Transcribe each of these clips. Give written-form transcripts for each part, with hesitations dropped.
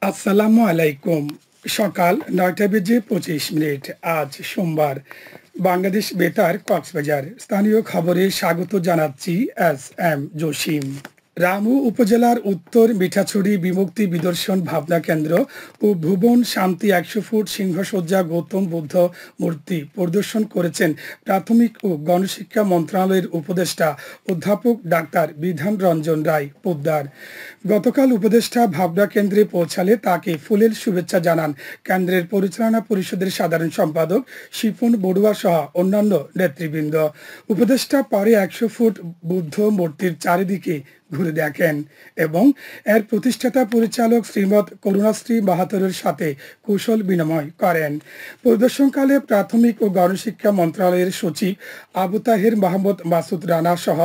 আসসালামু আলাইকুম। সকাল ৯টা বেজে ২৫ মিনিট। আজ সোমবার। বাংলাদেশ বেতার কক্সবাজার। স্থানীয় খবরে স্বাগত জানাচ্ছি এস এম জসিম। রামু উপজেলার উত্তর মিঠাছড়ি বিমুক্তি বিদর্শন ভাবনা কেন্দ্র ও ভুবন শান্তি ১০০ ফুট সিংহসজ্জা গৌতম বুদ্ধ মূর্তি পরিদর্শন করেছেন প্রাথমিক ও গণশিক্ষা মন্ত্রণালয়ের উপদেষ্টা অধ্যাপক ডাক্তার বিধান রঞ্জন রায় পোদ্দার। গতকাল উপদেষ্টা ভাবনা কেন্দ্রে পৌঁছালে তাকে ফুলের শুভেচ্ছা জানান কেন্দ্রের পরিচালনা পরিষদের সাধারণ সম্পাদক শিপন বড়ুয়া সহ অন্যান্য নেতৃবৃন্দ। উপদেষ্টা পরে ১০০ ফুট বুদ্ধ মূর্তির চারিদিকে ঘুরে দেখেন এবং এর প্রতিষ্ঠাতা পরিচালক শ্রীমৎ করুণাশ্রী মাহাতরের সাথে কুশল বিনিময় করেন। পরিদর্শনকালে প্রাথমিক ও গণশিক্ষা মন্ত্রণালয়ের সচিব আবু তাহের মাহমুদ মাসুদ রানা সহ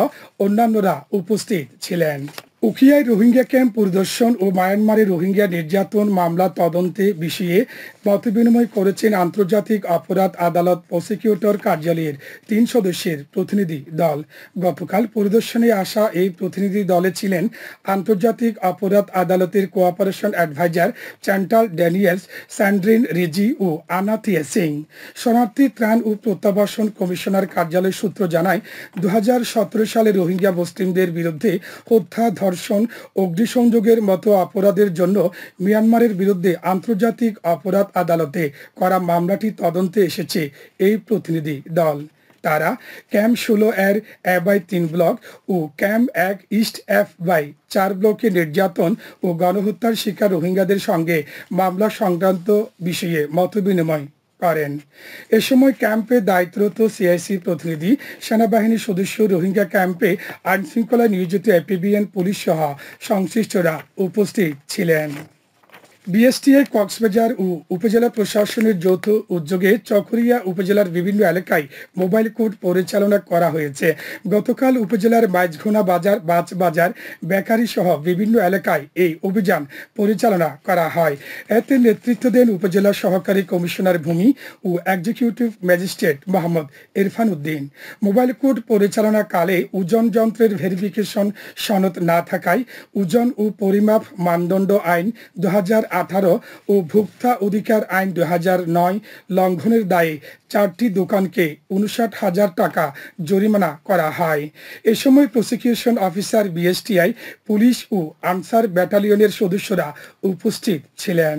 অন্যান্যরা উপস্থিত ছিলেন। উখিয়ায় রোহিঙ্গা ক্যাম্প পরিদর্শন ও মায়ানমারে রোহিঙ্গা নির্যাতন মামলা তদন্তে বিষয়ে মতবিনিময় করেছেন আন্তর্জাতিক অপরাধ আদালত প্রসিকিউটর কার্যালয়ের ৩ সদস্যের প্রতিনিধি দল। গতকাল পরিদর্শনে আসা এই প্রতিনিধি দলে ছিলেন আন্তর্জাতিক অপরাধ আদালতের কোঅপারেশন অ্যাডভাইজার চ্যান্টাল ড্যানিয়েলস, স্যান্ড্রিন রিজি ও আনা থিয়া সিং। শরণার্থী ত্রাণ ও প্রত্যাবাসন কমিশনার কার্যালয় সূত্র জানায় ২০১৭ সালে রোহিঙ্গা মুসলিমদের বিরুদ্ধে হত্যা, ধর্ষণ, অগ্নিসংযোগের মতো অপরাধের জন্য মিয়ানমারের বিরুদ্ধে আন্তর্জাতিক অপরাধ আদালতে করা মামলাটি তদন্তে এসেছে এই প্রতিনিধি দল। তারা ক্যাম্প ১৬ এর A/3 ব্লক ও ক্যাম্প ১ ইস্ট F/4 ব্লকে নির্যাতন ও গণহত্যার শিকার রোহিঙ্গাদের সঙ্গে মামলা সংক্রান্ত বিষয়ে মতবিনিময় করেন। এ সময় ক্যাম্পে দায়িত্বরত সিআইসি প্রতিনিধি, সেনাবাহিনীর সদস্য, রোহিঙ্গা ক্যাম্পে আইনশৃঙ্খলা নিয়োজিত এপিবিএন পুলিশ সহ সংশ্লিষ্টরা উপস্থিত ছিলেন। বিএসটিআই কক্সবাজার ও উপজেলা প্রশাসনের যৌথ উদ্যোগে চকরিয়া উপজেলার বিভিন্ন এলাকায় মোবাইল কোর্ট পরিচালনা করা হয়েছে। গতকাল উপজেলার মাইজঘোনা বাজার, বাজার, বেকারি সহ বিভিন্ন এলাকায় এই অভিযান পরিচালনা করা হয়। এতে নেতৃত্ব দেন উপজেলা সহকারী কমিশনার ভূমি ও executive magistrate Mohammad Irfan Uddin. Mobile court পরিচালনাকালে ওজন যন্ত্রের ভেরিফিকেশন সনদ না থাকায় ওজন ও পরিমাপ মানদণ্ড আইন ২০১৮ ও ভোক্তা অধিকার আইন ২০০৯ লঙ্ঘনের দায়ে ৪টি দোকানকে ৫৯,০০০ টাকা জরিমানা করা হয়। এ সময় প্রসিকিউশন অফিসার, বিএসটিআই, পুলিশ ও আনসার ব্যাটালিয়নের সদস্যরা উপস্থিত ছিলেন।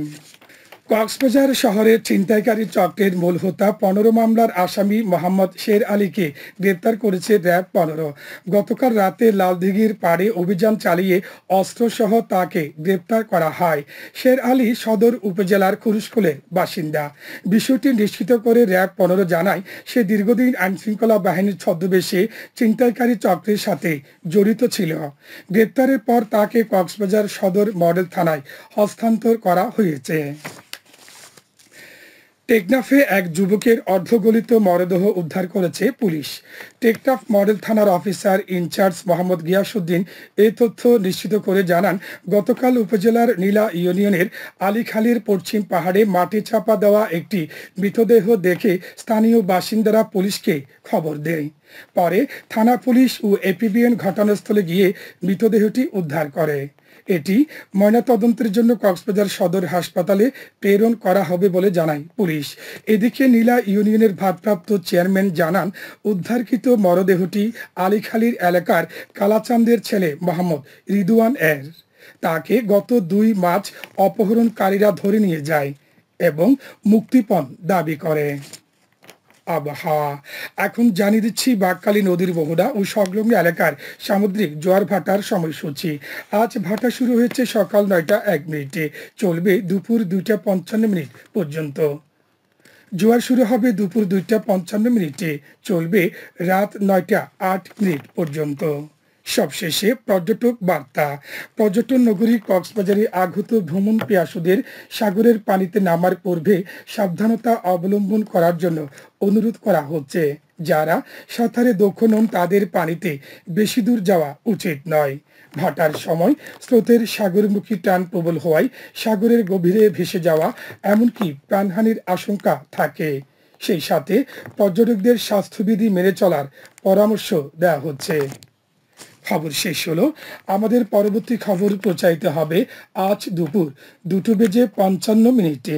কক্সবাজার শহরের ছিনতাইকারী চক্রের মূল হোতা ১৫ মামলার আসামি মোহাম্মদ শের আলীকে গ্রেপ্তার করেছে র্যাব ১৫। গতকাল রাতে লালদিঘির পাড়ে অভিযান চালিয়ে অস্ত্রসহ তাকে গ্রেপ্তার করা হয়। শের আলী সদর উপজেলার খুরুশকুলের বাসিন্দা। বিষয়টি নিশ্চিত করে র্যাব ১৫ জানায় সে দীর্ঘদিন আইনশৃঙ্খলা বাহিনীর ছদ্মবেশে ছিনতাইকারী চক্রের সাথে জড়িত ছিল। গ্রেপ্তারের পর তাকে কক্সবাজার সদর মডেল থানায় হস্তান্তর করা হয়েছে। টেকনাফে এক যুবকের অর্ধগলিত মরদেহ উদ্ধার করেছে পুলিশ। টেকনাফ মডেল থানার অফিসার ইনচার্জ মোহাম্মদ গিয়াসউদ্দিন এই তথ্য নিশ্চিত করে জানান, গতকাল উপজেলার নীলা ইউনিয়নের আলীখালীর পশ্চিম পাহাড়ে মাটি চাপা দেওয়া একটি মৃতদেহ দেখে স্থানীয় বাসিন্দারা পুলিশকে খবর দেয়। পরে থানা পুলিশ ও এপিবিএন ঘটনাস্থলে গিয়ে মৃতদেহটি উদ্ধার করে। এটি ময়নাতদন্তের জন্য কক্সবাজার সদর হাসপাতালে প্রেরণ করা হবে বলে জানায় পুলিশ। এদিকে নীলা ইউনিয়নের ভারপ্রাপ্ত চেয়ারম্যান জানান, উদ্ধারকৃত মরদেহটি আলীখালীর এলাকার কালাচান্দের ছেলে মোহাম্মদ রিদওয়ান এর। তাকে গত ২ মার্চ অপহরণকারীরা ধরে নিয়ে যায় এবং মুক্তিপণ দাবি করে। আবহাওয়া এখন জানিয়ে দিচ্ছি বাঁকখালী নদীর মোহনা ও সংলগ্ন এলাকার সামুদ্রিক জোয়ার ভাটার সময়সূচি। আজ ভাটা শুরু হয়েছে সকাল ৯টা ১ মিনিটে, চলবে দুপুর ২টা ৫৫ মিনিট পর্যন্ত। জোয়ার শুরু হবে দুপুর ২টা ৫৫ মিনিটে, চলবে রাত ৯টা ৮ মিনিট পর্যন্ত। সবশেষে পর্যটক বার্তা। পর্যটন নগরী কক্সবাজারে আগত ভ্রমণ পিয়াসুদের সাগরের পানিতে নামার পূর্বে সাবধানতা অবলম্বন করার জন্য অনুরোধ করা হচ্ছে। যারা সাঁতারে দক্ষ নন তাদের পানিতে বেশি দূর যাওয়া উচিত নয়। ভাটার সময় স্রোতের সাগরমুখী টান প্রবল হওয়ায় সাগরের গভীরে ভেসে যাওয়া এমনকি প্রাণহানির আশঙ্কা থাকে। সেই সাথে পর্যটকদের স্বাস্থ্যবিধি মেনে চলার পরামর্শ দেওয়া হচ্ছে। খবর শেষ হলো। আমাদের পরবর্তী খবর প্রচারিত হবে আজ দুপুর 2:55 মিনিটে।